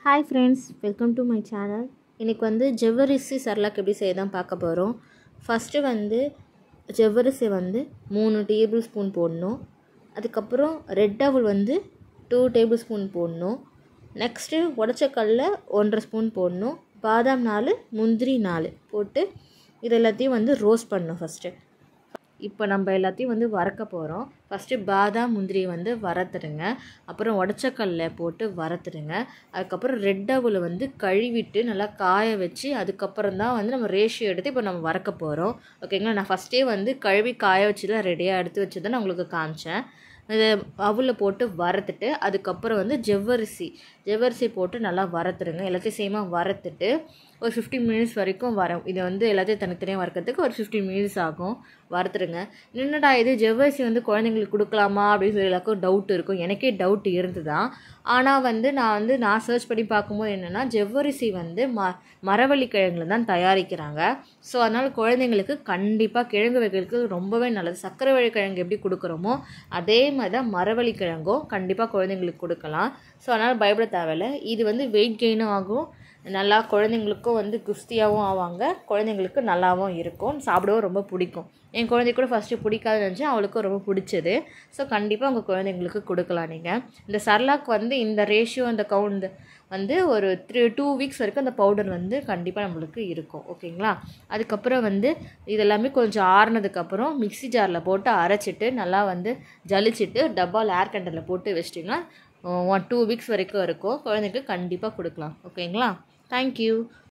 Hi friends, welcome to my channel. இன்றைக்கி வந்து ஜவ்வரிசி சர்லாக் எப்படி செய்ய தான் பார்க்க போகிறோம். ஃபஸ்ட்டு வந்து ஜவ்வரிசி வந்து 3 டேபிள் ஸ்பூன் போடணும். அதுக்கப்புறம் ரெட் அவல் வந்து 2 டேபிள் ஸ்பூன் போடணும். நெக்ஸ்ட்டு உடச்சக்கல்ல 1.5 ஸ்பூன் போடணும். பாதாம் 4, முந்திரி 4 போட்டு இது எல்லாத்தையும் வந்து ரோஸ்ட் பண்ணணும். ஃபஸ்ட்டு இப்போ நம்ம எல்லாத்தையும் வந்து வறுக்க போகிறோம். ஃபஸ்ட்டு பாதாம் முந்திரி வந்து வறுத்துடுங்க. அப்புறம் உடச்சக்கல்ல போட்டு வறுத்துடுங்க. அதுக்கப்புறம் ரெட் அவல் வந்து கழுவிட்டு நல்லா காய வச்சு அதுக்கப்புறம் தான் வந்து நம்ம ரேஷியோ எடுத்து இப்போ நம்ம வறுக்க போகிறோம். ஓகேங்களா? நான் ஃபஸ்ட்டே வந்து கழுவி காய வச்சுலாம் ரெடியாக எடுத்து வச்சு தான் நான் உங்களுக்கு காமிச்சேன். இது அவலில் போட்டு வறுத்துட்டு அதுக்கப்புறம் வந்து ஜவ்வரிசி போட்டு நல்லா வறுத்துடுங்க. எல்லாத்தையும் சேமாக வறுத்துட்டு ஒரு 15 மினிட்ஸ் வரைக்கும் இதை வந்து எல்லாத்தையும் தனித்தனியாக வறுக்கிறதுக்கு ஒரு 15 மினிட்ஸ் ஆகும். வறுத்துடுங்க. என்னடா இது ஜவ்வரிசி வந்து குழந்தைங்களுக்கு கொடுக்கலாமா அப்படின்னு சொல்லி எல்லாருக்கும் டவுட் இருக்கும். எனக்கே டவுட் இருந்து தான். ஆனால் வந்து நான் சர்ச் பண்ணி பார்க்கும்போது என்னென்னா ஜவ்வரிசி வந்து மரவள்ளி கிழங்குல தான் தயாரிக்கிறாங்க. ஸோ அதனால் குழந்தைங்களுக்கு கண்டிப்பாக கிழங்கு வைக்கிறதுக்கு ரொம்பவே நல்லது. சர்க்கரை வள்ளி கிழங்கு எப்படி கொடுக்குறோமோ அதே மாதிரி தான் மரவள்ளி கிழங்கும் கண்டிப்பாக குழந்தைங்களுக்கு கொடுக்கலாம். ஸோ அதனால் பயப்பட தேவையில்லை. இது வந்து வெயிட் கெயினும் ஆகும், நல்லா குழந்தைங்களுக்கும் வந்து குஸ்தியாகவும் ஆவாங்க, குழந்தைங்களுக்கு நல்லாவும் இருக்கும், சாப்பிடவும் ரொம்ப பிடிக்கும். என் குழந்தை கூட ஃபஸ்ட்டு பிடிக்காதுன்னு நினச்சேன், அவளுக்கும் ரொம்ப பிடிச்சது. ஸோ கண்டிப்பாக உங்கள் குழந்தைங்களுக்கு கொடுக்கலாம். நீங்கள் இந்த சர்லாக் வந்து இந்த ரேஷியோ இந்த கவுண்ட் வந்து ஒரு 2 வீக்ஸ் வரைக்கும் அந்த பவுடர் வந்து கண்டிப்பாக நம்மளுக்கு இருக்கும். ஓகேங்களா? அதுக்கப்புறம் வந்து இதெல்லாமே கொஞ்சம் ஆறுனதுக்கப்புறம் மிக்ஸி ஜாரில் போட்டு அரைச்சிட்டு நல்லா வந்து ஜலிச்சிட்டு டப்பாவில் ஏர் கண்டரில் போட்டு வச்சிட்டிங்கன்னா 1-2 வீக்ஸ் வரைக்கும் இருக்கும். குழந்தைக்கு கண்டிப்பாக கொடுக்கலாம். ஓகேங்களா? தேங்க்யூ.